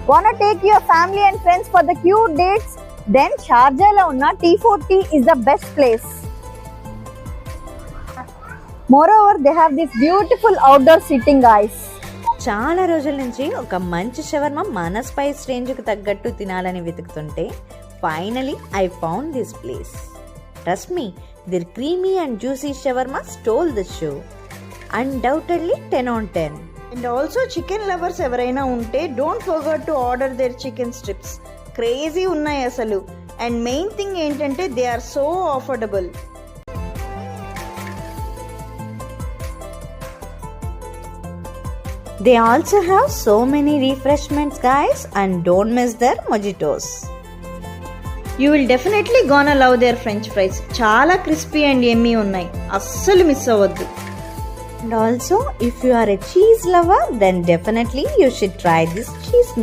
Wanna take your family and friends for the cute dates? Then Sharjah lo unna T4T is the best place. Moreover, they have this beautiful outdoor seating, guys. చాలా రోజుల నుంచి ఒక మంచి shawarma మన spice రేంజ్కి తగ్గట్టు తినాలని వెతుకుతుంటే finally I found this place. Trust me, their creamy and juicy shawarma stole the show. Undoubtedly 10 on 10. And also chicken lovers ఎవరైనా ఉంటే don't forget to order their chicken strips. Crazy ఉన్నాయి అసలు. And main thing ఏంటంటే they are so affordable. They also have so many refreshments, guys, and don't miss their mojitos. You will definitely gonna love their french fries. చాలా crispy and yummy ఉన్నాయి. అస్సలు miss అవ్వద్దు. And also, if you are a cheese lover, then definitely you should try this cheese